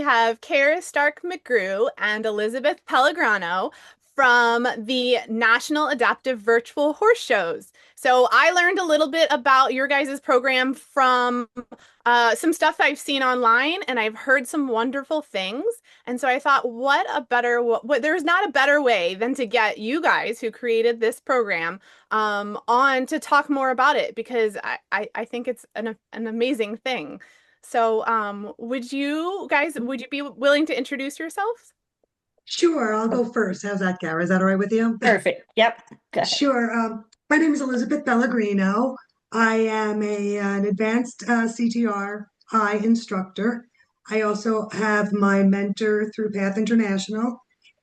have Kara Stark McGrew and Elizabeth Pellegrino from the National Adaptive Virtual Horse Shows. So I learned a little bit about your guys' program from some stuff I've seen online, and I've heard some wonderful things. And so I thought, there's not a better way than to get you guys who created this program on to talk more about it because I think it's an amazing thing. So, would you be willing to introduce yourselves? Sure, I'll go first. How's that, Gara? Is that all right with you? Perfect. Yep. Go ahead. Sure. My name is Elizabeth Pellegrino. I am an advanced CTRI instructor. I also have my mentor through Path International,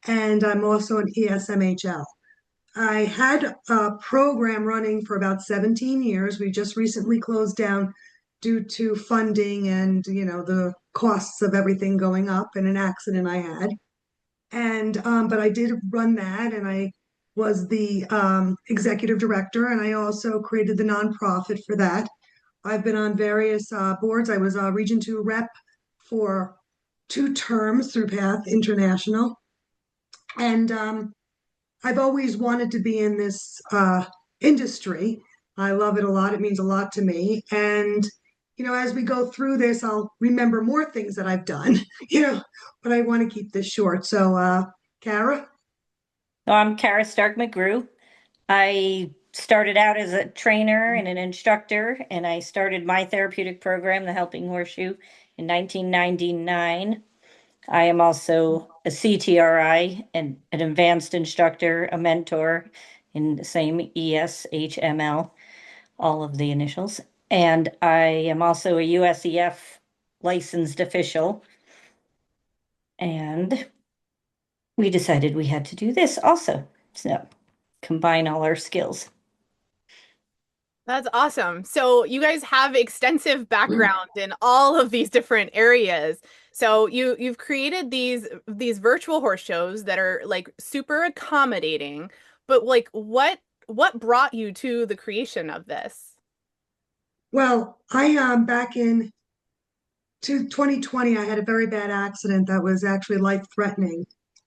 and I'm also an ESMHL. I had a program running for about 17 years. We just recently closed down due to funding and, the costs of everything going up and an accident I had. And but I did run that, and I was the executive director, and I also created the nonprofit for that. I've been on various boards. I was a Region 2 rep for 2 terms through Path International, and I've always wanted to be in this industry. I love it a lot. It means a lot to me, and as we go through this, I'll remember more things that I've done, but I want to keep this short. So, Kara? So I'm Kara Stark McGrew. I started out as a trainer and an instructor, and I started my therapeutic program, the Helping Horseshoe, in 1999. I am also a CTRI and an advanced instructor, a mentor in the same ESHML, all of the initials. And I am also a USEF licensed official. And we decided we had to do this also. So combine all our skills. That's awesome. So you guys have extensive background in all of these different areas. So you've created these virtual horse shows that are like super accommodating, but like what brought you to the creation of this? Well, I back in 2020, I had a very bad accident that was actually life-threatening,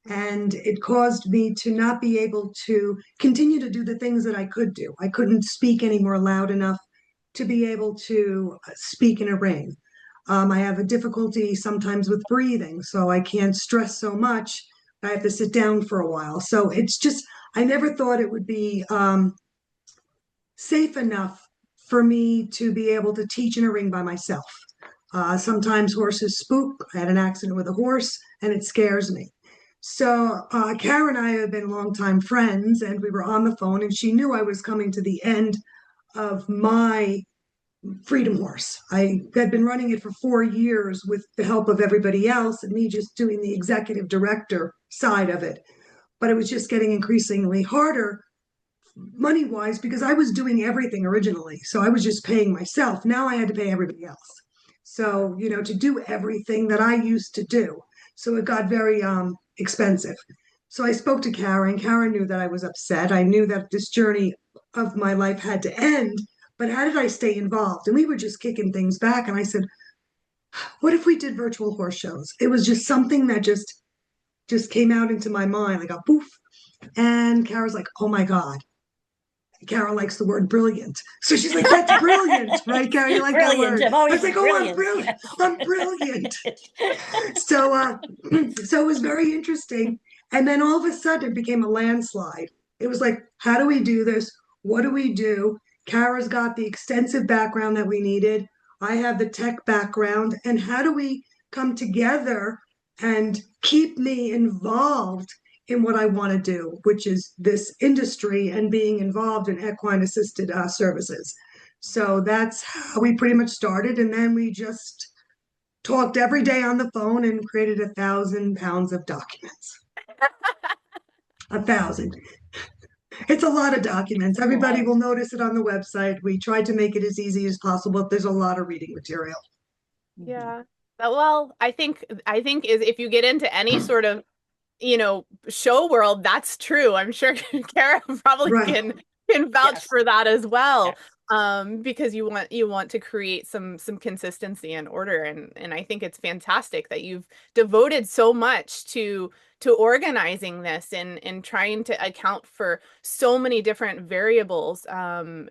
and it caused me to not be able to continue to do the things that I could do. I couldn't speak anymore loud enough to be able to speak in a ring. I have a difficulty sometimes with breathing, so I can't stress so much. I have to sit down for a while. So it's just, I never thought it would be safe enough for me to be able to teach in a ring by myself. Sometimes horses spook. I had an accident with a horse, and it scares me. So Kara and I have been longtime friends, and we were on the phone, and she knew I was coming to the end of my freedom horse. I had been running it for 4 years with the help of everybody else, and me just doing the executive director side of it. But it was just getting increasingly harder money wise because I was doing everything originally. So I was just paying myself. Now I had to pay everybody else. So, to do everything that I used to do. So it got very expensive. So I spoke to Kara, and Kara knew that I was upset. I knew that this journey of my life had to end, but how did I stay involved? And we were just kicking things back. And I said, what if we did virtual horse shows? It was just something that just came out into my mind like a poof. And Kara's like, oh my God. Kara likes the word brilliant. So she's like, that's brilliant, right, Kara? You like that Brilliant. word? I'm I was always like, oh, I'm brilliant. brilliant. Yes. I'm brilliant. So so it was very interesting. And then all of a sudden it became a landslide. It was like, how do we do this? What do we do? Kara's got the extensive background that we needed. I have the tech background. And how do we come together and keep me involved in what I want to do, which is this industry and being involved in equine-assisted services. So that's how we pretty much started. And then we just talked every day on the phone and created 1,000 pounds of documents. 1,000. It's a lot of documents. Everybody will notice it on the website. We tried to make it as easy as possible. There's a lot of reading material. Yeah. Well, I think is if you get into any sort of show world, that's true. I'm sure Kara probably Right. can vouch Yes. for that as well. Yes. because you want to create some consistency and order, and I think it's fantastic that you've devoted so much to organizing this and trying to account for so many different variables. And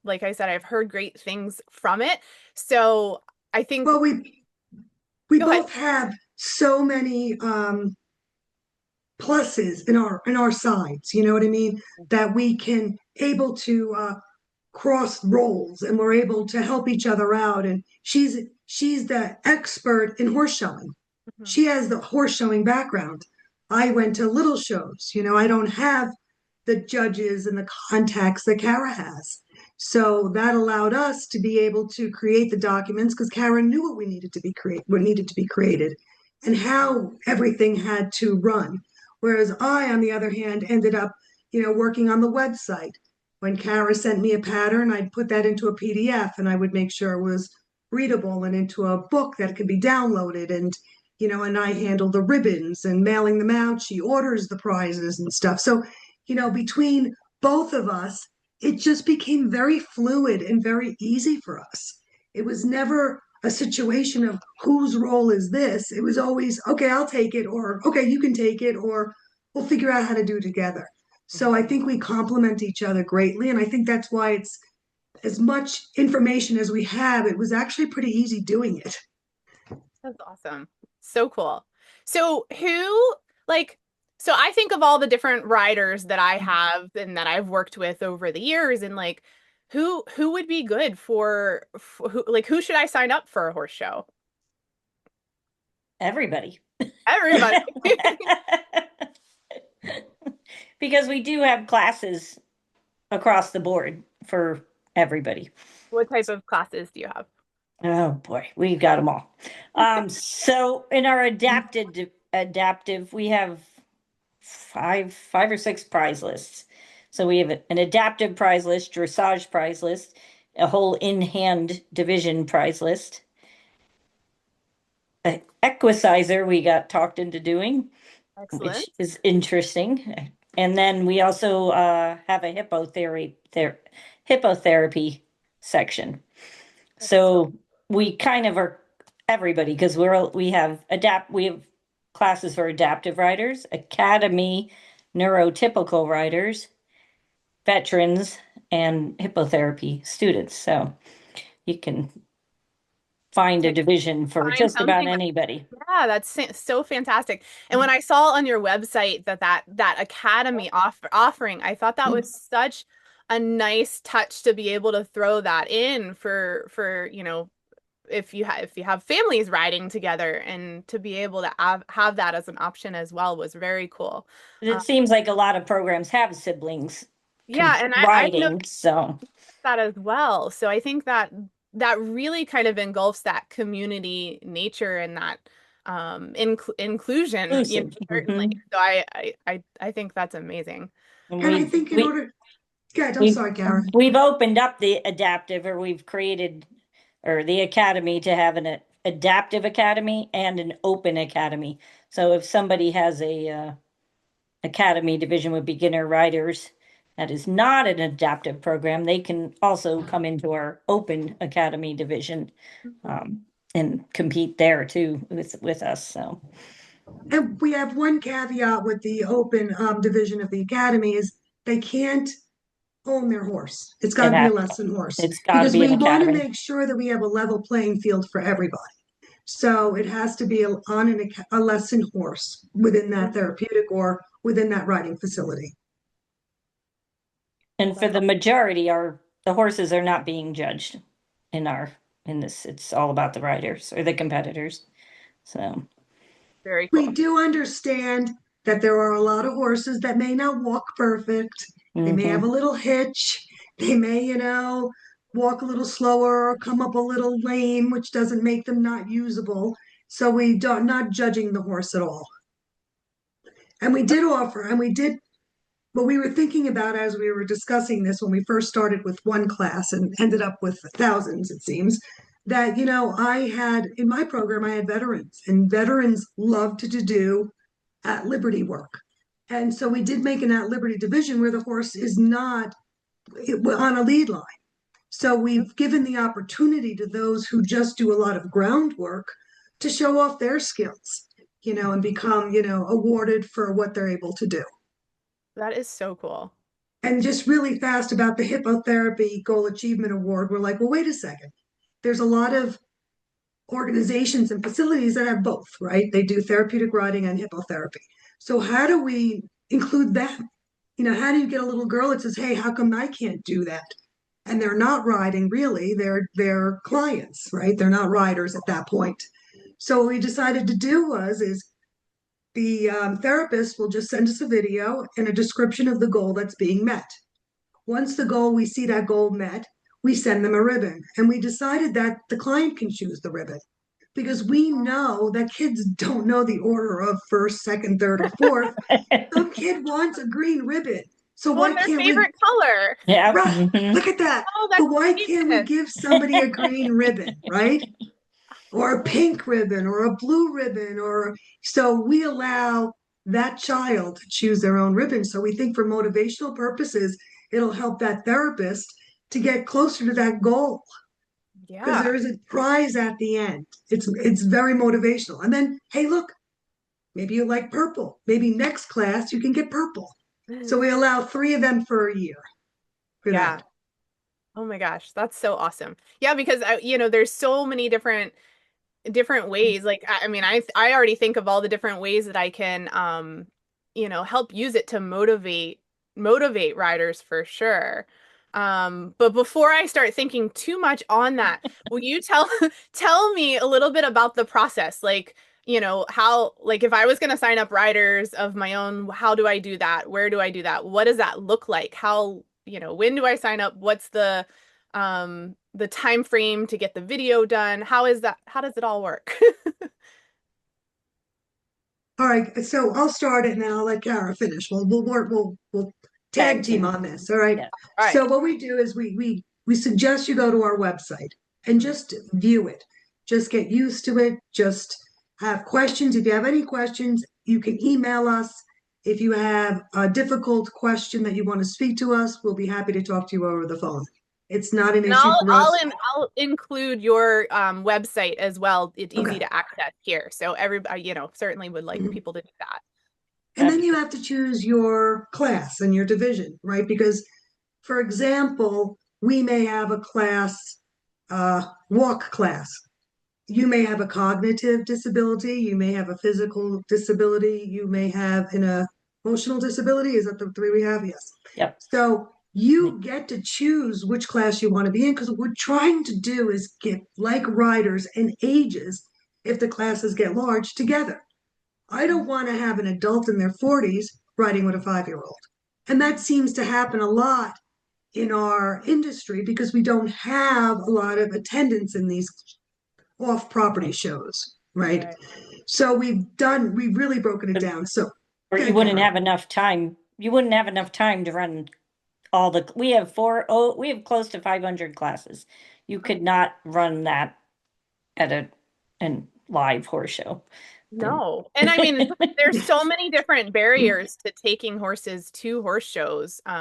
like I said, I've heard great things from it. So I think Well, we go ahead. both have so many pluses in our sides, you know what I mean, that we can able to cross roles, and we're able to help each other out. And she's the expert in horse showing. Mhm. She has the horse showing background. I went to little shows. I don't have the judges and the contacts that Kara has. So that allowed us to be able to create the documents, because Kara knew what needed to be created, and how everything had to run. Whereas I, on the other hand, ended up, working on the website. When Kara sent me a pattern, I'd put that into a PDF, and I would make sure it was readable and into a book that could be downloaded. And I handle the ribbons and mailing them out. She orders the prizes and stuff. So, between both of us, it just became very fluid and very easy for us. It was never a situation of whose role is this. It was always, okay, I'll take it, or okay, you can take it, or we'll figure out how to do it together. So I think we complement each other greatly. And I think that's why it's as much information as we have, it was actually pretty easy doing it. That's awesome. So cool. So like, so I think of all the different writers that I have and that I've worked with over the years, and like, who would be good for who should I sign up for a horse show? Everybody. Everybody. Because we do have classes across the board for everybody. What type of classes do you have? Oh boy, we've got them all. So in our adaptive, we have five or six prize lists. So we have an adaptive prize list, dressage prize list, a whole in-hand division prize list. An equicizer we got talked into doing, Excellent. which is interesting. And then we also have a hippotherapy section. So we kind of are everybody, because we have classes for adaptive riders, academy neurotypical riders, veterans, and hippotherapy students. So you can find a division for Find just about something. anybody. Yeah, that's so fantastic. And when I saw on your website that academy offering, I thought that was such a nice touch to be able to throw that in for if you have families riding together, and to be able to have that as an option as well was very cool. It seems like a lot of programs have siblings Yeah, and I've noticed riding, so that as well. So I think that really kind of engulfs that community nature and that inclusion, inclusive. certainly. So I think that's amazing. And And I think in order, yeah, I'm we've sorry, Kara. we've opened up the adaptive, or we've created, or the academy, to have an adaptive academy and an open academy. So if somebody has a academy division with beginner riders that is not an adaptive program, they can also come into our open academy division, and compete there too with us. So And we have one caveat with the open division of the academy is they can't own their horse. It's got it to be has, a lesson horse, it's got to because be an we want to academy. make sure that we have a level playing field for everybody. So it has to be on a lesson horse within that therapeutic or within that riding facility. And for the majority, the horses are not being judged in this. It's all about the riders or the competitors. So Very We cool. do understand that there are a lot of horses that may not walk perfect. They may have a mhm. little hitch. They may, walk a little slower or come up a little lame, which doesn't make them not usable. So we don't not judging the horse at all. And we did offer, and we did what we were thinking about as we were discussing this when we first started with one class and ended up with thousands, it seems, that, I had in my program, I had veterans, and veterans loved to do at liberty work. And so we did make an at liberty division where the horse is not on a lead line. So we've given the opportunity to those who just do a lot of groundwork to show off their skills, and become, awarded for what they're able to do. That is so cool. And just really fast about the Hippotherapy Goal Achievement Award, we're like, well, wait a second. There's a lot of organizations and facilities that have both, right? They do therapeutic riding and hippotherapy. So how do we include them? How do you get a little girl that says, hey, how come I can't do that? And they're not riding really, they're clients, right? They're not riders at that point. So what we decided to do is the therapist will just send us a video and a description of the goal that's being met. Once we see that goal met, we send them a ribbon. And we decided that the client can choose the ribbon because we know that kids don't know the order of first, second, third, or fourth. Some kid wants a green ribbon. So Oh, why and their can't we? favorite color. Yeah. Right, look at that. Oh, So that's why can't we genius. give somebody a green ribbon, right? Or a pink ribbon or a blue ribbon, or so we allow that child to choose their own ribbon. So we think for motivational purposes, it'll help that therapist to get closer to that goal because Yeah. there is a prize at the end. It's very motivational. And then, hey, look, maybe you like purple. Maybe next class you can get purple. So we allow 3 of them for a year for Yeah. that. Oh my gosh, that's so awesome. Yeah, because there's so many different ways. Like I mean, I already think of all the different ways that I can help use it to motivate riders for sure. But before I start thinking too much on that, will you tell me a little bit about the process? Like, how, like if I was going to sign up riders of my own, how do I do that? Where do I do that? What does that look like? How, when do I sign up? What's the time frame to get the video done? How is that? How does it all work? All right, so I'll start it and then I'll let Kara finish. We'll work. We'll tag Tag team team. on this. All right. Yeah. All right. So what we do is we suggest you go to our website and just view it. Just get used to it. Just have questions. If you have any questions, you can email us. If you have a difficult question that you want to speak to us, we'll be happy to talk to you over the phone. It's not an And issue for us. I'll include your website as well. It's easy Okay. to access here. So everybody, certainly would like Mhm. people to do that. And then you have to choose your class and your division, right? Because, for example, we may have a class, walk class. You may have a cognitive disability, you may have a physical disability, you may have an emotional disability. Is that the 3 we have? Yes. Yep. So you get to choose which class you want to be in because what we're trying to do is get like riders and ages, if the classes get large, together. I don't want to have an adult in their 40s riding with a 5-year-old. And that seems to happen a lot in our industry because we don't have a lot of attendance in these off property shows, right? Right. So we've really broken it down. So, Or go you ahead, wouldn't Kara. have enough time. You wouldn't have enough time to run all the, we have close to 500 classes. You could not run that at an live horse show. No. And I mean, there's so many different barriers to taking horses to horse shows. So,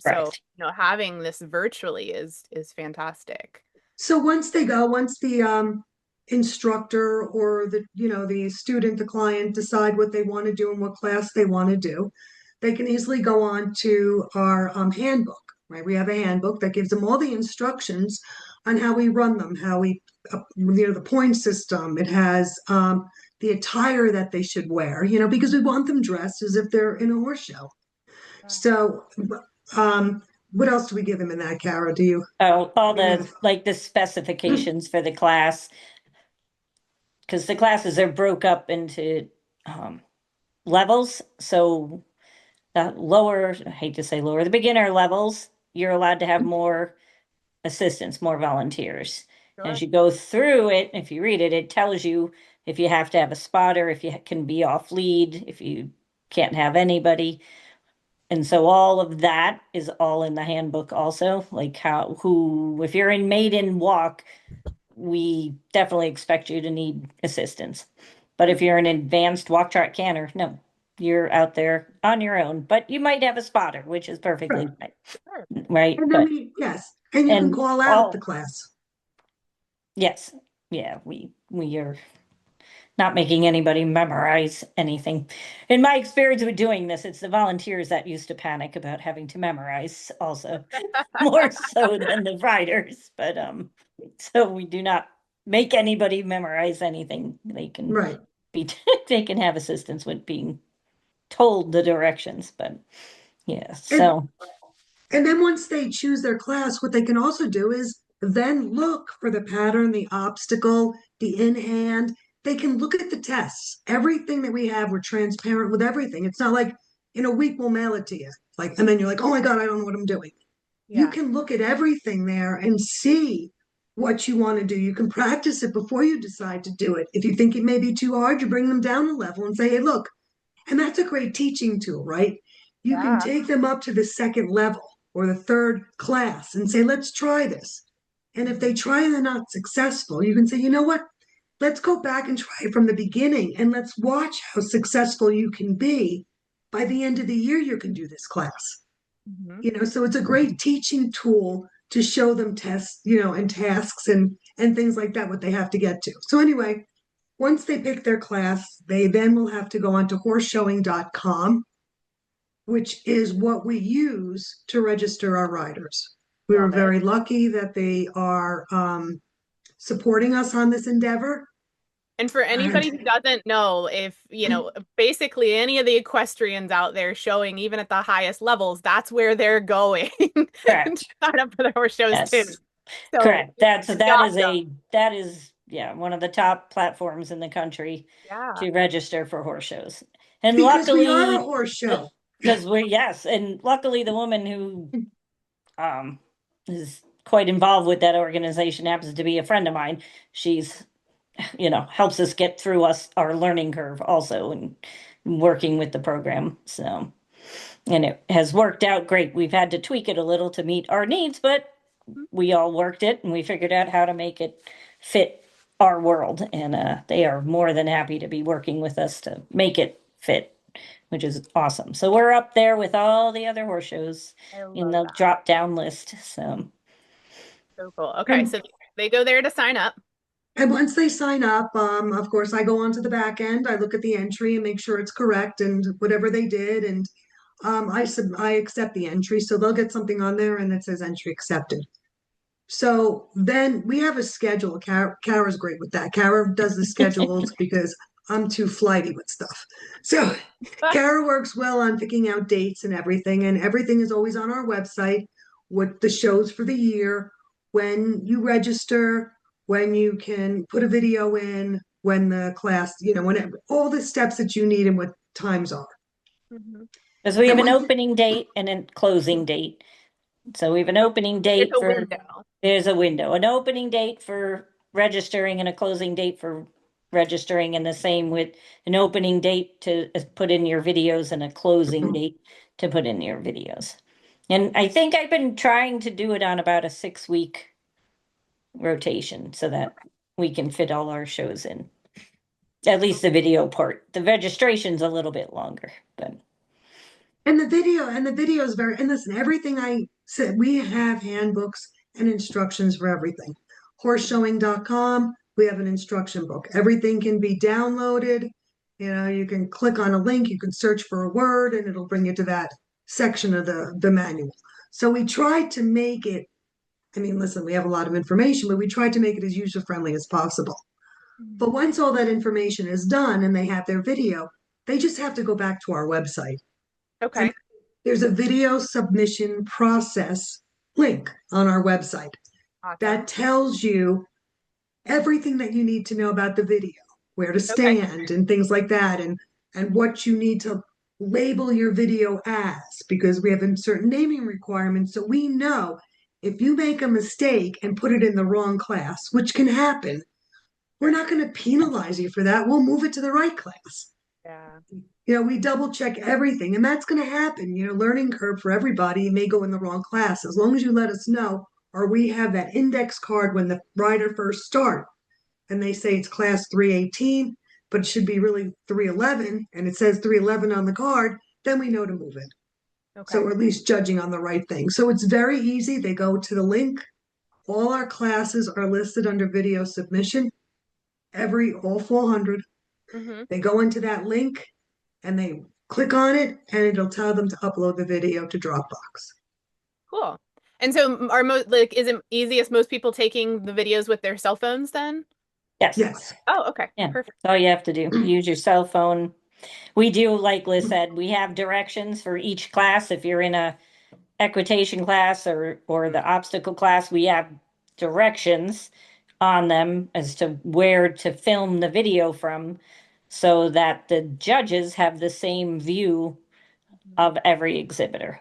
Right. having this virtually is fantastic. So once the instructor or the student, the client decide what they want to do and what class they want to do, they can easily go on to our handbook, right? We have a handbook that gives them all the instructions on how we run them, how we, the point system. It has the attire that they should wear, because we want them dressed as if they're in a horse show. So, what else do we give them in that, Kara? Do you? Oh, all What do you the have? like the specifications for the class, because the classes are broke up into um, levels. So the lower, I hate to say lower, the beginner levels, you're allowed to have more assistants, more volunteers. As Sure. you go through it, if you read it, it tells you if you have to have a spotter, if you can be off lead, if you can't have anybody. And so all of that is all in the handbook also, like if you're in maiden walk, we definitely expect you to need assistance. But if you're an advanced walk trot canter, no, you're out there on your own, but you might have a spotter, which is perfectly Right. fine, Sure. right? And then But we, yes. And you can And call out the all, class. yes, yeah, we are not making anybody memorize anything. In my experience with doing this, it's the volunteers that used to panic about having to memorize also, more so than the riders. But so we do not make anybody memorize anything. They can Right. be they can have assistance with being told the directions, but yeah, And so And then once they choose their class, what they can also do is then look for the pattern, the obstacle, the in hand. They can look at the tests. Everything that we have, we're transparent with everything. It's not like in a week we'll mail it to you. Like, and then you're like, oh my God, I don't know what I'm doing. You Yeah. can look at everything there and see what you want to do. You can practice it before you decide to do it. If you think it may be too hard, you bring them down a level and say, hey, look, and that's a great teaching tool, right? You can Yeah. take them up to the second level or the third class and say, let's try this. And if they try and they're not successful, you can say, you know what? Let's go back and try it from the beginning and let's watch how successful you can be. By the end of the year, you can do this class. Mhm. So it's a great teaching tool to show them tests, and tasks and things like that, what they have to get to. So anyway, once they pick their class, they then will have to go on to horseshowing.com, which is what we use to register our riders. We were Love it. very lucky that they are supporting us on this endeavor. And for And anybody who doesn't know, if, basically any of the equestrians out there showing, even at the highest levels, that's where they're going to correct. sign up for the horse shows too. Yes, So correct. That's it's that is awesome. a that is yeah, one of the top platforms in the country Yeah. to register for horse shows. And because we are a luckily, horse show. because we're yes, and luckily the woman who um is quite involved with that organization happens to be a friend of mine. She's helps us get through our learning curve also and working with the program. So and it has worked out great. We've had to tweak it a little to meet our needs, but we all worked it and we figured out how to make it fit our world. And they are more than happy to be working with us to make it fit, which is awesome. So we're up there with all the other horse shows I in love the that. drop down list. So So cool. Okay, And so they go there to sign up. And once they sign up, of course, I go onto the back end. I look at the entry and make sure it's correct and whatever they did, and I accept the entry, so they'll get something on there and it says entry accepted. So then we have a schedule. Kara's great with that. Kara does the schedules because I'm too flighty with stuff. So Kara works well on picking out dates and everything is always on our website. What the shows for the year, when you register, when you can put a video in, when the class, all the steps that you need and what times are. Mhm. because we have And an once opening date and a closing date. So we have an opening It's date a for window. there's a window, an opening date for registering and a closing date for registering, and the same with an opening date to put in your videos and a closing date to put in your videos. And I think I've been trying to do it on about a 6 week rotation so that we can fit all our shows in. At least the video part. The registration's a little bit longer, but and the video is very, and listen, everything I said, we have handbooks and instructions for everything. Horseshowing.com, we have an instruction book. Everything can be downloaded. You can click on a link, you can search for a word, and it'll bring you to that section of the manual. So we tried to make it, I mean, listen, we have a lot of information, but we tried to make it as user friendly as possible. But Mhm. once all that information is done and they have their video, they just have to go back to our website. And Okay. there's a video submission process link on our website that Awesome. tells you everything that you need to know about the video, where to Okay. stand and things like that, and what you need to label your video as, because we have certain naming requirements. So we know if you make a mistake and put it in the wrong class, which can happen, we're Sure. not going to penalize you for that. We'll move it to the right class. Yeah. We double check everything, and that's going to happen. Learning curve for everybody. You may go in the wrong class. As long as you let us know, or we have that index card when the rider first start, and they say it's class 318, but it should be really 311, and it says 311 on the card, then we know to move it. So Okay. we're at least judging on the right thing. So it's very easy. They go to the link. All our classes are listed under video submission, all 400. Hmm. They go into that link and they click on it, and it'll tell them to upload the video to Dropbox. Cool. And so are most like is it easiest most people taking the videos with their cell phones then? Yes. Yes. Oh, okay. Yeah. Perfect. That's all you have to do. Use your cell phone. We do, like Liz said, we have directions for each class. If you're in a equitation class or the obstacle class, we have directions on them as to where to film the video from so that the judges have the same view of every exhibitor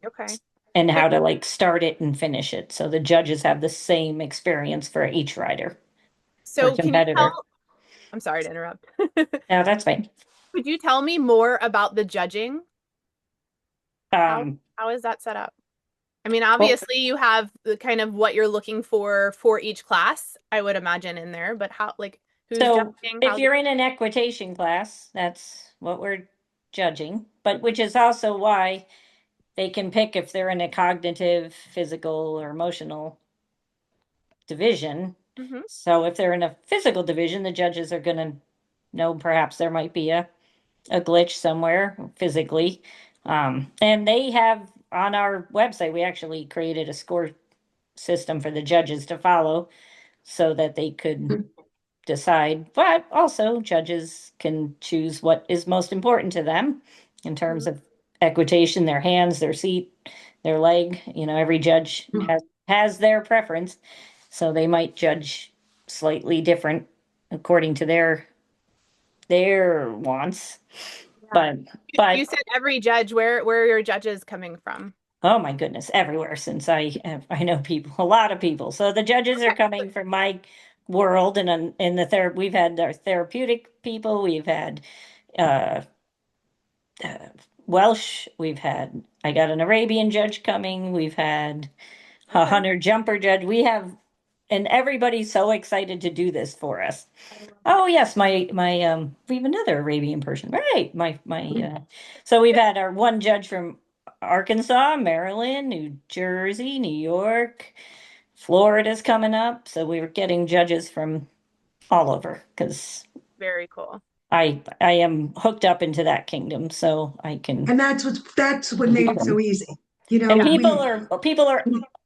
Okay. and So, how to like start it and finish it. So the judges have the same experience for each rider or so can you competitor. tell, I'm sorry to interrupt. Now that's fine. Could you tell me more about the judging? Um, How is that set up? I mean, well, obviously you have the kind of what you're looking for each class, I would imagine in there, but how like who's so judging? if How's it? you're in an equitation class, that's what we're judging, but which is also why they can pick if they're in a cognitive, physical, or emotional division. Hmm. So if they're in a physical division, the judges are going to know perhaps there might be a glitch somewhere physically. And they have on our website, we actually created a score system for the judges to follow so that they could decide, but also judges can choose what is most important to them in terms of equitation, their hands, their seat, their leg. You know, every judge has their preference, so they might judge slightly different according to their wants. Yeah. But You but said every judge, where are your judges coming from? oh my goodness, everywhere since I know people, a lot of people. So the judges are coming from my world, and in the we've had our therapeutic people, we've had uh, uh, Welsh, we've had I got an Arabian judge coming, we've had a Okay. hunter jumper judge. We have, and everybody's so excited to do this for us. I love that. Oh yes, my we have another Arabian person. Right. My so we've had our one judge from Arkansas, Maryland, New Jersey, New York, Florida's coming up. So we were getting judges from all over because Very cool. I am hooked up into that kingdom, so I can And that's what made it so easy. You and know, Yeah. people are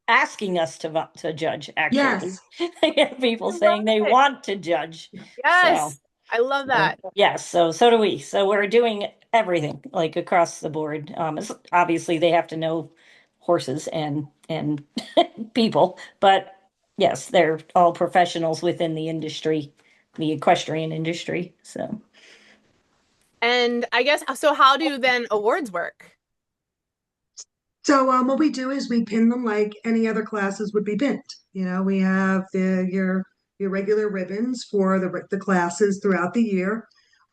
asking us to judge actually. yes. I have people I love saying they it. want to judge. So Yes. I love so, that. yes, so do we. So we're doing everything like across the board. Obviously they have to know horses and people, but yes, they're all professionals within the industry, the equestrian industry. So And I guess so how do then awards work? So what we do is we pin them like any other classes would be pinned. You know, we have your regular ribbons for the classes throughout the year.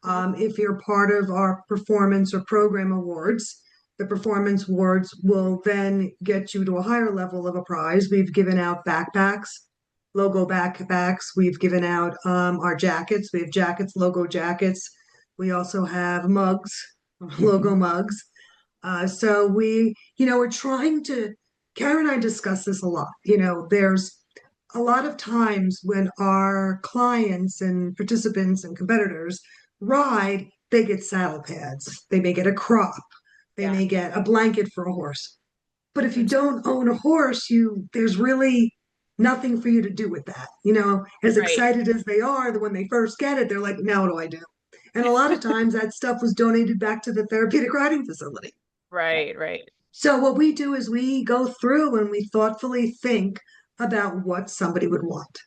Mhm. If you're part of our performance or program awards, the performance awards will then get you to a higher level of a prize. We've given out backpacks, logo backpacks. We've given out our jackets. We have jackets, logo jackets. We also have mugs, logo mugs. So we're trying to, Karen and I discuss this a lot. There's a lot of times when our clients and participants and competitors ride, they get saddle pads, they may get a crop, they Yeah. may get a blanket for a horse. But if you Mhm. don't own a horse, there's really nothing for you to do with that. As Right. excited as they are, that when they first get it, they're like, now what do I do? And a lot of times that stuff was donated back to the therapeutic riding facility. Right, right. So what we do is we go through and we thoughtfully think about what somebody would want,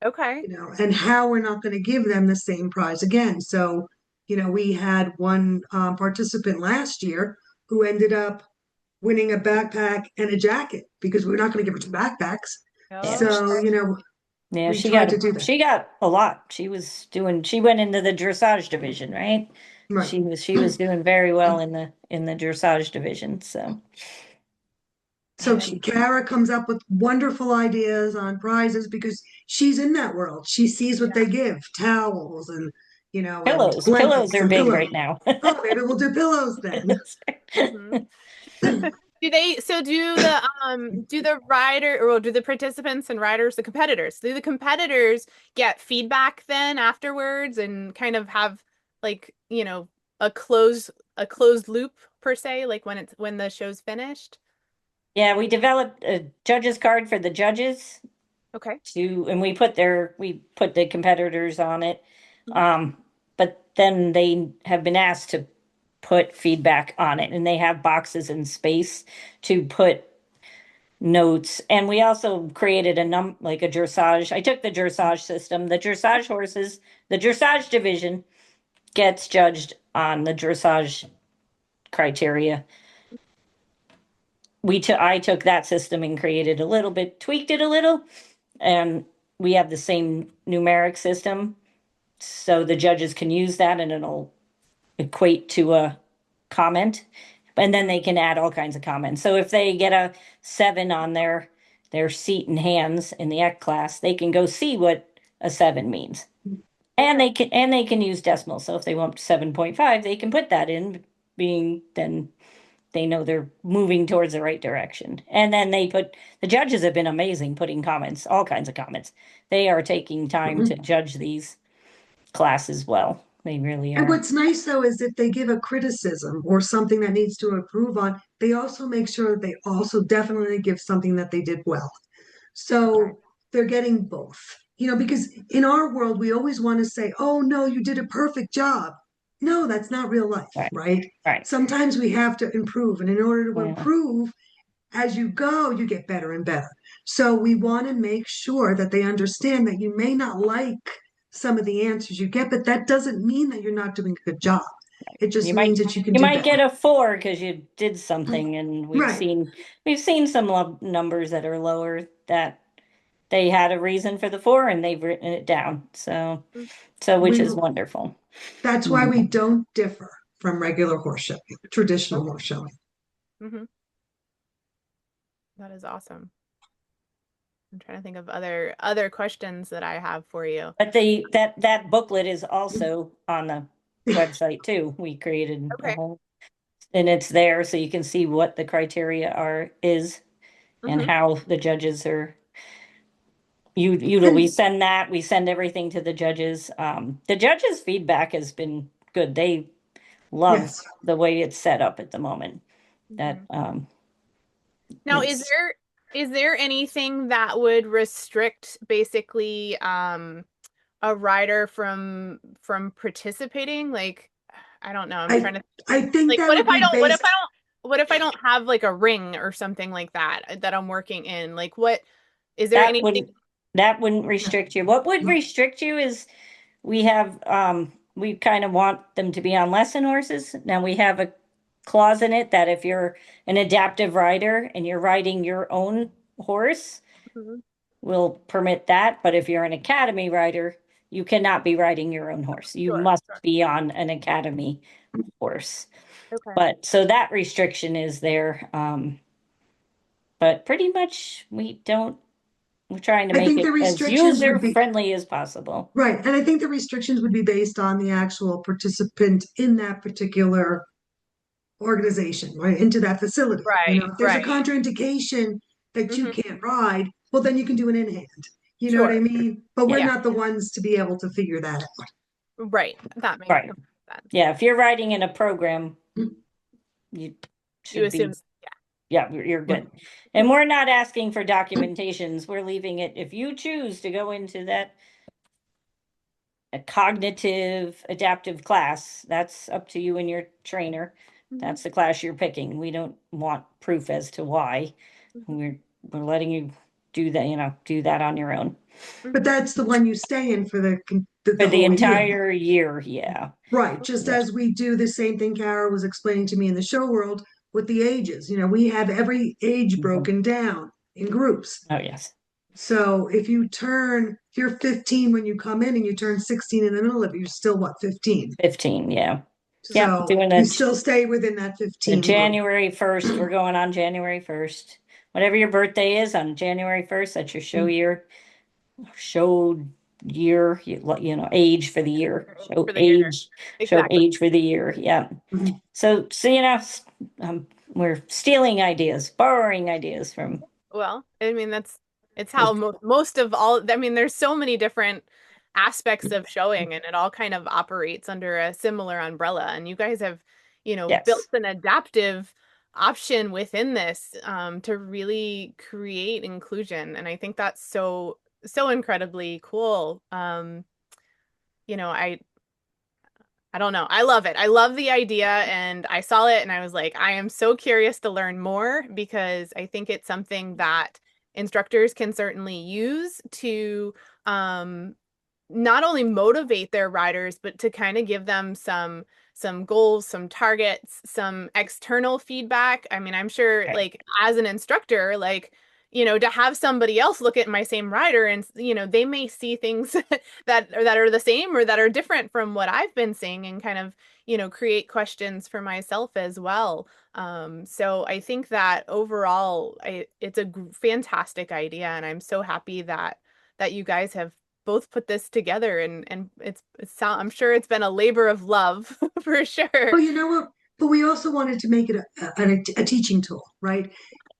Okay. and how we're not going to give them the same prize again. So, we had one participant last year who ended up winning a backpack and a jacket because we're not going to give her two backpacks. yeah, Oh, So, yeah, we tried to do that. she got a lot. She went into the dressage division, right? Right. She was doing very well in the dressage division. So So and Kara comes up with wonderful ideas on prizes because she's in that world. She sees what yeah. they give, towels and and Pillows blankets are and big pillows. right now. Oh, maybe we'll do pillows then. Mhm. Do the rider or do the participants and riders, the competitors, do the competitors get feedback then afterwards and kind of have like, a closed loop per se, like when the show's finished? Yeah, we developed a judges card for the judges Okay. and we put the competitors on it. Mhm. Um, but then they have been asked to put feedback on it, and they have boxes and space to put notes. And we also created like a dressage. I took the dressage system. The dressage division gets judged on the dressage criteria. I took that system and tweaked it a little, and we have the same numeric system, so the judges can use that, and it'll equate to a comment, and then they can add all kinds of comments. So if they get a 7 on their seat and hands in the X class, they can go see what a 7 means. And Okay. they can use decimals. So if they want 7.5, they can put that in, being then they know they're moving towards the right direction. And then the judges have been amazing putting comments, all kinds of comments. They are taking time to judge these classes well. They really And are. what's nice though is if they give a criticism or something that needs to improve on, they also make sure that they also definitely give something that they did well. Okay. So they're getting both, because in our world, we always want to say, oh, no, you did a perfect job. No, that's not real life, Right. right? Right. Sometimes we have to improve. And in order to Yeah. improve, as you go, you get better and better. So we want to make sure that they understand that you may not like some of the answers you get, but that doesn't mean that you're not doing a good job. It just You might means that you can you do might better. get a 4 because you did something, and Right. we've seen some numbers that are lower that they had a reason for the 4 and they've written it down. So which We is wonderful. That's why we don't differ from regular horse showing, traditional Okay. horse showing. Hmm. That is awesome. I'm trying to think of other questions that I have for you. But that booklet is also on the website too. We created a Okay. whole, and it's there so you can see what the criteria is and Hmm. how the judges are And we send everything to the judges. The judges' feedback has been good. They love yes, the way it's set up at the moment. That Hmm. Now, it's is there anything that would restrict basically a rider from participating? Like, I don't know. I'm I trying to I think like that would be based. what if I don't have like a ring or something like that I'm working in? Like what is there that anything? wouldn't that wouldn't restrict you. What would restrict you is we kind of want them to be on lesson horses. Now we have a clause in it that if you're an adaptive rider and you're riding your own horse, Mhm. we'll permit that. But if you're an academy rider, you cannot be riding your own horse. You Sure, must sure. be on an academy horse. Okay. But so that restriction is there. But pretty much we're trying to I make think it the as restrictions user would be friendly as possible. right, and I think the restrictions would be based on the actual participant in that particular organization, right, into that facility. Right, If there's a right. contraindication that you Hmm. can't ride, well, then you can do an in hand. You know what I Sure. mean? But we're Yeah, not the ones to be able to figure that right. That makes Right. complete sense. Yeah, if you're writing in a program, out. you You should assume, be, yeah, you're Right. good. And we're not asking for documentations. We're leaving it, if you choose to go into that a cognitive adaptive class, that's up to you and your trainer. yeah. That's the class you're picking. We don't want proof as to why. Hmm. We're letting you do that on your own. But Hmm. that's the one you stay in for For the the whole year. entire year, yeah. Right. Just Yeah. as we do the same thing Kara was explaining to me in the show world with the ages. We have every age Mhm. broken down in groups. Oh, yes. So if you're 15 when you come in and you turn 16 in the middle of it, you're still what, 15? 15, yeah. Yeah, So doing you still stay within that the 15 group. January 1st. We're going on January 1st. Whatever your birthday is on January 1st, that's your show year, age for the year. For the year. Show Exactly. age for the year. Yeah. Mhm. So we're stealing ideas, borrowing ideas from. Well, I mean, it's how most of all, I mean, there's so many different aspects of showing, and it all kind of operates under a similar umbrella. And you guys have, built Yes. an adaptive option within this to really create inclusion. And I think that's so incredibly cool. You know, I don't know. I love it. I love the idea, and I saw it and I was like, I am so curious to learn more because I think it's something that instructors can certainly use to um, not only motivate their riders, but to kind of give them some goals, some targets, some external feedback. I mean, I'm sure Right. like as an instructor, like, to have somebody else look at my same rider and, they may see things that are the same or that are different from what I've been seeing and kind of, create questions for myself as well. So I think that overall, it's a fantastic idea, and I'm so happy that you guys have both put this together, and I'm sure it's been a labor of love for sure. Well, you know what? But we also wanted to make it a teaching tool, right?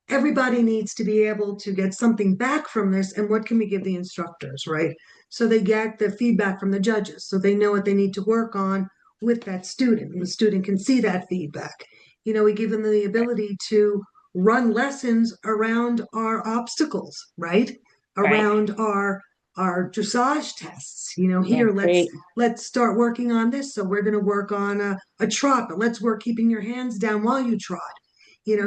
Everybody needs to be able to get something back from this. And what can we give the instructors, right? So they get the feedback from the judges, so they know what they need to work on with that student. And the student can see that feedback. We give them the ability to run lessons around our obstacles, right? Right. Around our dressage tests. Yeah. Here, let's Great. let's start working on this. So we're going to work on a trot, but let's work keeping your hands down while you trot.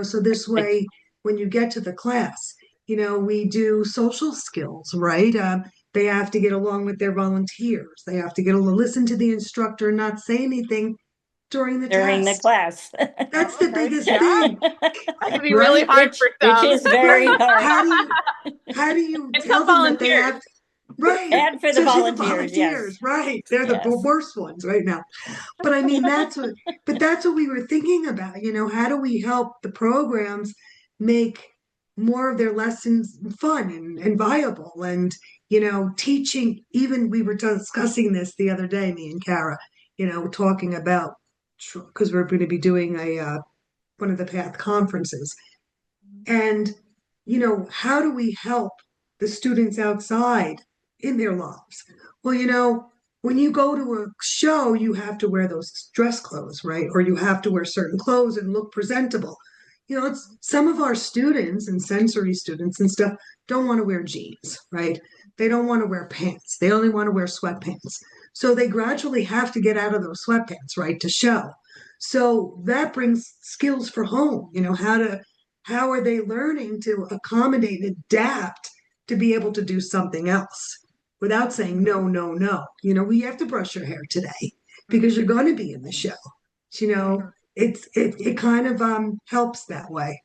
So this way, when you get to the class, we do social skills, right? They have to get along with their volunteers. They have to get to listen to the instructor and not say anything during the During the test. class. That's the Oh, biggest yeah. thing, That could be really right? hard for Which some. is very Right? hard. How do you And tell some them that they volunteers. have right? And for the Especially the volunteers, volunteers, yes. right? They're the Yes. worst ones right now. But I mean, that's what we were thinking about. How do we help the programs make more of their lessons fun and viable? And, teaching, even we were discussing this the other day, me and Kara, talking about, because we're going to be doing one of the PATH conferences. And, how do we help the students outside in their lives? Well, when you go to a show, you have to wear those dress clothes, right? Or you have to wear certain clothes and look presentable. It's some of our students and sensory students and stuff don't want to wear jeans, right? They don't want to wear pants. They only want to wear sweatpants. So they gradually have to get out of those sweatpants, right, to show. So that brings skills for home, how are they learning to accommodate and adapt to be able to do something else without saying no, no, no? We have to brush your hair today because you're going to be in the show. You know, it kind of helps that way.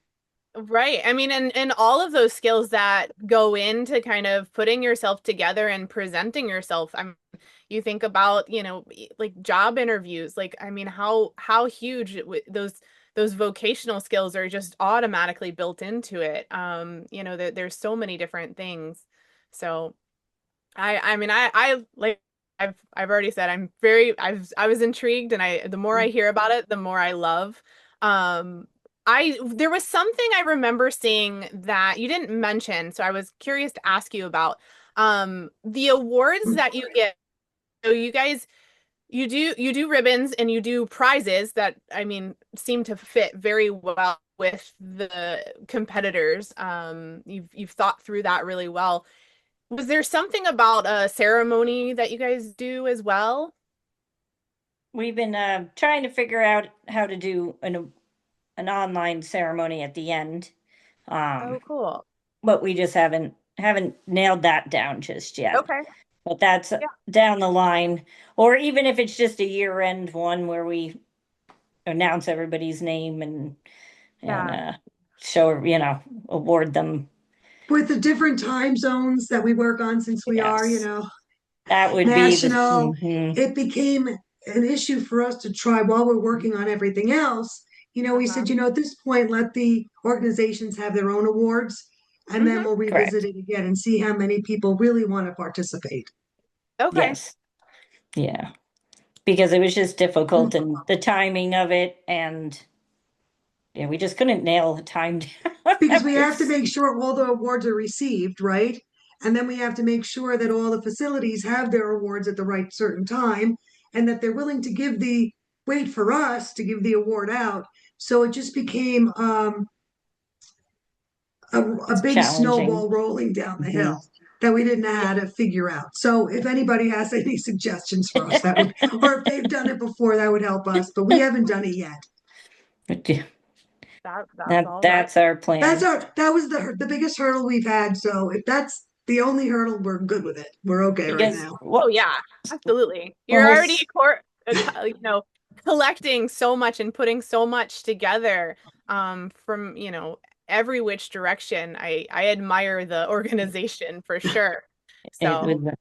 Right. I mean, and all of those skills that go into kind of putting yourself together and presenting yourself. You think about, like job interviews, like, I mean, how huge those vocational skills are just automatically built into it. There's so many different things. So I mean, I like I've already said I was intrigued, and the more I hear about it, the more I love. Um, there was something I remember seeing that you didn't mention, so I was curious to ask you about the awards that you get. So you guys, you do ribbons and you do prizes that, I mean, seem to fit very well with the competitors. You've thought through that really well. Was there something about a ceremony that you guys do as well? We've been trying to figure out how to do an online ceremony at the end. Oh, Um, cool. but we just haven't nailed that down just yet. Okay. But that's Yeah. down the line. Or even if it's just a year-end one where we announce everybody's name and Yeah. show, award them. With the different time zones that we work on, since we are, Yes. That would be the national, mhm. it became an issue for us to try while we're working on everything else. We Uh-huh. said, at this point, let the organizations have their own awards, and then Hmm. we'll revisit Correct. it again and see how many people really want to participate. Okay. Yes. Yeah. Because it was just difficult and the timing of it, and yeah, we just couldn't nail the time down. Because we have to make sure all the awards are received, right? And then we have to make sure that all the facilities have their awards at the right certain time and that they're willing to wait for us to give the award out. So it just became a It's big challenging. snowball rolling down the Mhm. hill that we didn't know how to figure out. So if anybody has any suggestions for us, that would, or if they've done it before, that would help us. But we haven't done it yet. That's all right. That's our plan. That was the biggest hurdle we've had. So if that's the only hurdle, we're good with it. We're okay right Because now. Oh yeah, absolutely. when You're we're already collecting so much and putting so much together from, every which direction. I admire the organization for sure. it So, with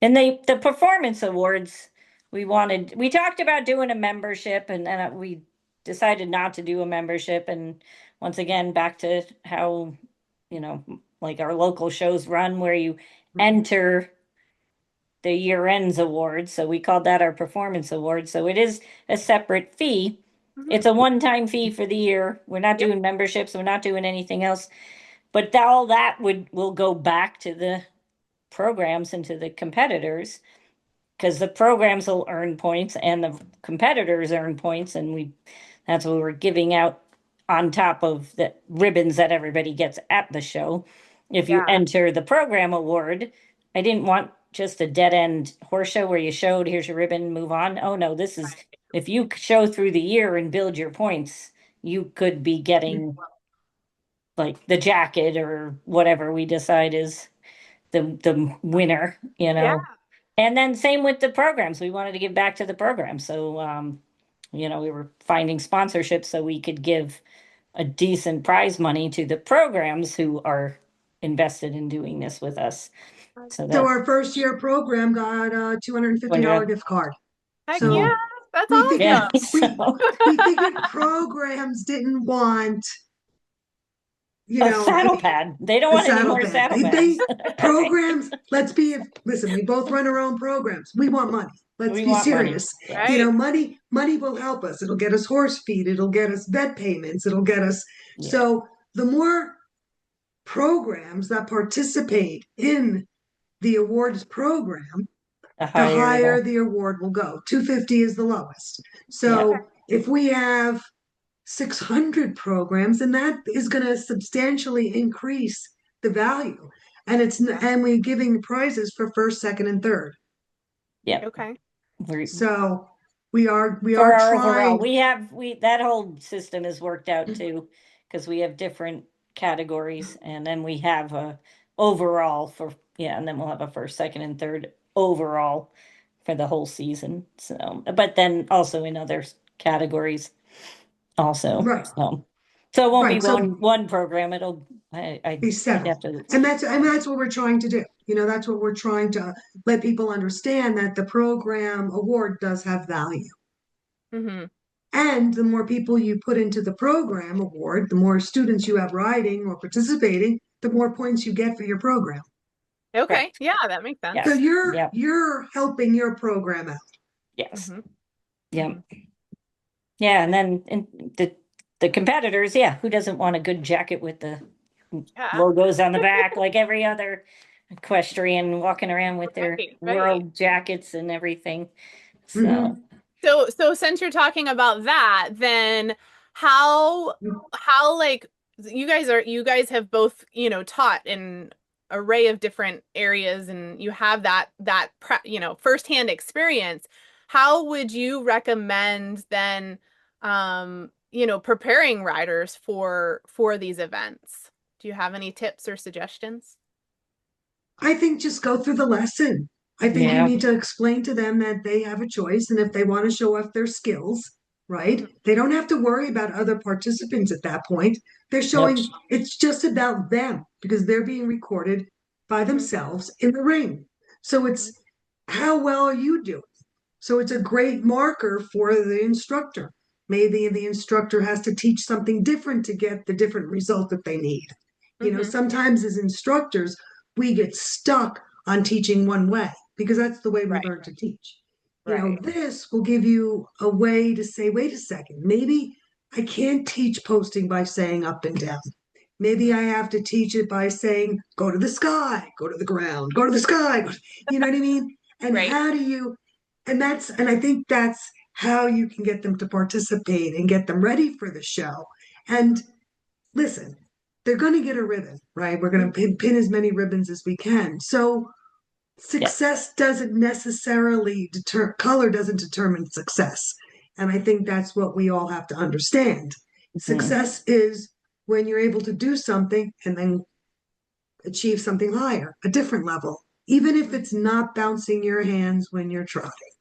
and the performance awards, we talked about doing a membership, and then we decided not to do a membership. And once again, back to how, like our local shows run, where you enter the year ends award. So we called that our performance award. So it is a separate fee. mhm. It's a one-time fee for the year. We're not Yep. doing memberships. We're not doing anything else. But all that will go back to the programs and to the competitors, because the programs will earn points and the competitors earn points, and that's what we're giving out on top of the ribbons that everybody gets at the show. If you Yeah. enter the program award, I didn't want just a dead end horse show where you showed, here's your ribbon, move on. Oh no, this is, if you show through the year and build your points, you could be getting like the jacket or whatever we decide is the winner, Yeah. And then same with the programs. We wanted to give back to the program. So we were finding sponsorships so we could give a decent prize money to the programs who are invested in doing this with us. So So that our first year program got a $250 200, gift card. Heck yeah, So that's we figured yeah. awesome. So we figured programs didn't want, a I saddle mean, pad. They don't a want any saddle more bag. saddle pads. Programs, listen, we both run our own programs. We want money. Let's We be want money. serious. Yes. Right. Money will help us. It'll get us horse feed, it'll get us vet payments, it'll get us. Yeah. So the more programs that participate in the awards program, The the higher higher the the award will go. 250 is the lowest. yeah. Okay. So if we have 600 programs, and that is going to substantially increase the value. And we're giving prizes for first, second, and third. Yeah. Okay. So we For are our overall, trying. we that whole system is worked out too, because we have different categories, and then we have a overall for, and then we'll have a first, second, and third overall for the whole season. So, but then also in other categories also. Right, So it won't be right. So one program. It'll be I'd several. have to. And that's what we're trying to do. That's what we're trying to let people understand, that the program award does have value. Hmm. And the more people you put into the program award, the more students you have riding or participating, the more points you get for your program. Okay. Correct. Yeah, that makes So Yes. you're Yep. you're helping your program out. Yes. sense. Hmm. Yep. Yeah, and then the competitors, yeah, who doesn't want a good jacket with the Yeah. logos on the back, like every other equestrian walking around with their Right. Right. world jackets and everything. So Mhm. So since you're talking about that, then how like you guys have both, taught in array of different areas and you have that firsthand experience. How would you recommend then preparing riders for these events? Do you have any tips or suggestions? I think just go through the lesson. I think you yeah, need to explain to them that they have a choice, and if they want to show off their skills, right? Mhm. They don't have to worry about other participants at that point. They're nope. showing it's just about them because they're being recorded by Mhm. themselves in the ring. So it's how well are you doing? So it's a great marker for the instructor. Maybe the instructor has to teach something different to get the different result that they need. Mhm. Sometimes as instructors, we get stuck on teaching one way. because that's the way we Right. learn to teach. Right. This will give you a way to say, wait a second, maybe I can't teach posting by saying up and down. Maybe I have to teach it by saying, go to the sky, go to the ground, go to the sky. You know what I mean? And Right. how do you, and I think that's how you can get them to participate and get them ready for the show. And listen, they're going to get a ribbon, right? We're going to pin as many ribbons as we can. So Yeah. success doesn't necessarily color doesn't determine success. And I think that's what we all have to understand. Mhm. Success is when you're able to do something and then achieve something higher, a different level, even if it's not bouncing your hands when you're trotting,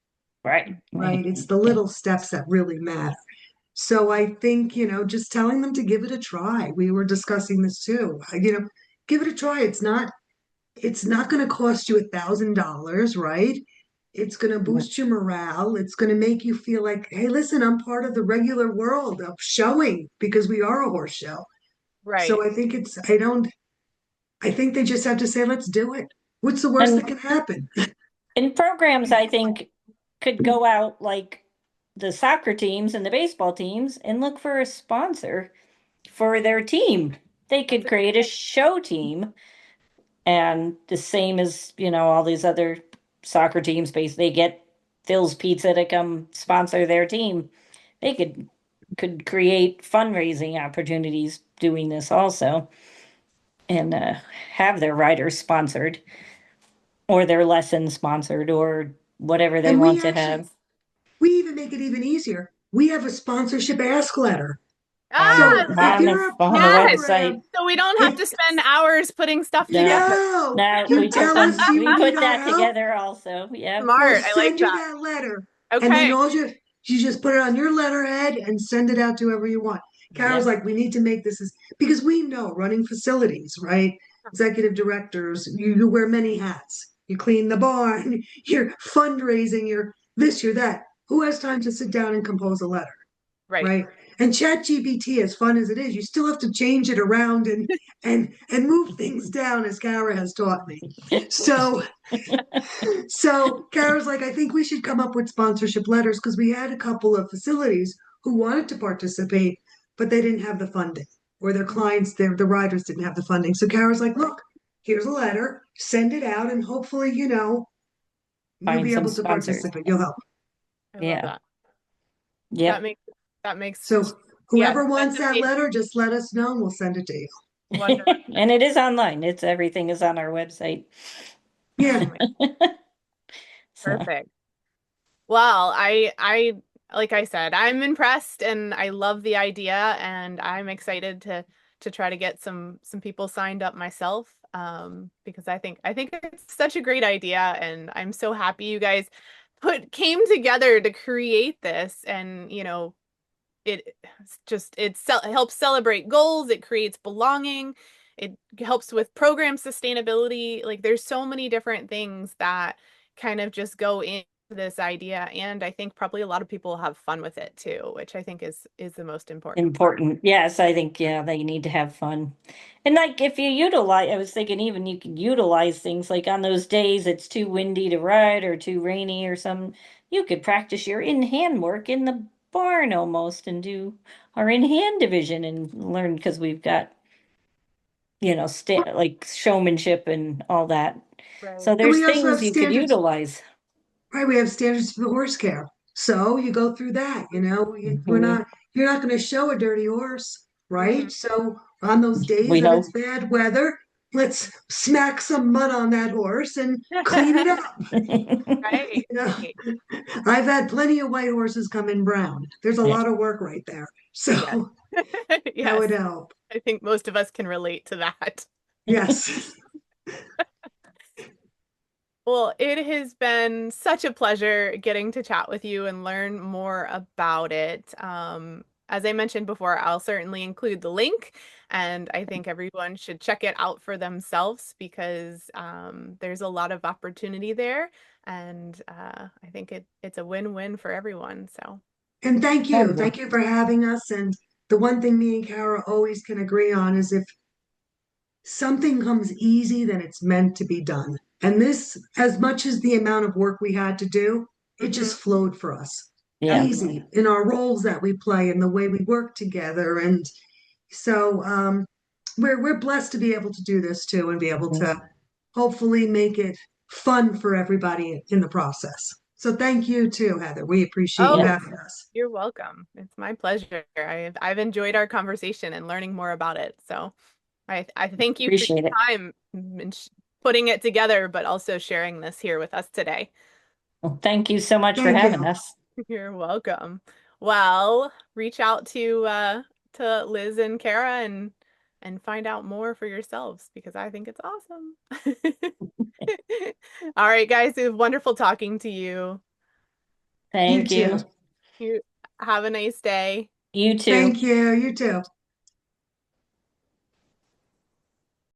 Right. right? It's the Yeah. little steps that really matter. So I think, just telling them to give it a try. We were discussing this too. Give it a try. It's not going to cost you $1,000, right? It's going to boost your morale. It's going to make you feel like, hey, listen, I'm part of the regular world of showing because we are a horse show. So Right. I think they just have to say, let's do it. What's the worst that And can happen? and programs, I think, could go out like the soccer teams and the baseball teams and look for a sponsor for their team. They That's could a good create a show team, and the same as, all these other soccer teams, they get Phil's Pizza to come sponsor their team. They could create fundraising opportunities doing this also, and have their riders sponsored or their lessons sponsored or whatever they And want to have we even make it even easier. We have a sponsorship ask letter. Ah, So I love if on it. the you're a on the Yes. website. program, So we don't have if to spend hours putting stuff No, together. no, no, you we put tell us them, you we need put our that help, together also. Yep. we'll Smart. I like send you that. that letter. And then Okay. you just put it on your letterhead and send it out to whoever you want. Carol's Yep. like, we need to make this because we know running facilities, right? Executive directors, you wear many hats. You clean the barn, you're fundraising, you're this, you're that. Who has time to sit down and compose a letter? Right. Right. And chat gpt, as fun as it is, you still have to change it around and move things down, as Kara has taught me. So so Kara's like, I think we should come up with sponsorship letters, because we had a couple of facilities who wanted to participate, but they didn't have the funding, or their clients, the riders didn't have the funding. So Kara's like, look, here's a letter, send it out, and hopefully, you'll Find be some able to sponsors. participate, you'll help. I love Yeah. that. That Yep. makes that makes So yes, whoever that's wants that amazing. letter, just let us know and we'll send it to you. Wonderful. And it is online. Everything is on our website. Oh Yeah. my, So perfect. Well, I like I said, I'm impressed and I love the idea and I'm excited to try to get some people signed up myself because I think it's such a great idea and I'm so happy you guys came together to create this and it helps celebrate goals, it creates belonging, it helps with program sustainability. Like there's so many different things that kind of just go into this idea, and I think probably a lot of people have fun with it too, which I think is the most important part. important. Yes, I think, yeah, they need to have fun. And like if you utilize, I was thinking even you could utilize things like on those days it's too windy to ride or too rainy or some, you could practice your in-hand work in the barn almost and do our in-hand division and learn because we've got, like showmanship and all that. Right. So And there's we also things have you could standards, utilize. right? We have standards for the horse care. So you go through that, we're Mhm. not, you're not going to show a dirty horse, Mhm. right? So on those days We that it's hope. bad weather, let's smack some mud on that horse and clean it up. You Right, know, right. I've had plenty of white horses come in brown. There's a Yeah. lot of work right there. Yes. So that Yes. would help. I think most of us can relate to that. Yes. Well, it has been such a pleasure getting to chat with you and learn more about it. As I mentioned before, I'll certainly include the link, and I think everyone should check it out for themselves because there's a lot of opportunity there, and I think it's a win-win for everyone. So, And thank you. Wonderful. Thank you for having us. And the one thing me and Kara always can agree on is, if something comes easy, then it's meant to be done. And this, as much as the amount of work we had to do, it Mhm. just flowed for us. Yeah. Easy in our roles that we play and the way we work together. And so we're blessed to be able to do this too and be able to hopefully make it fun for everybody in the process. So thank you too, Heather. We appreciate you Oh, Yeah. having us. you're welcome. It's my pleasure. I've enjoyed our conversation and learning more about it. So I thank you for Appreciate it. your time and putting it together, but also sharing this here with us today. Well, thank you so much for Thank having you. us. You're welcome. Well, reach out to Liz and Kara and find out more for yourselves because I think it's awesome. All right, guys, it was wonderful talking to you. You Thank you. too. You have a nice day. You too. Thank you. You too.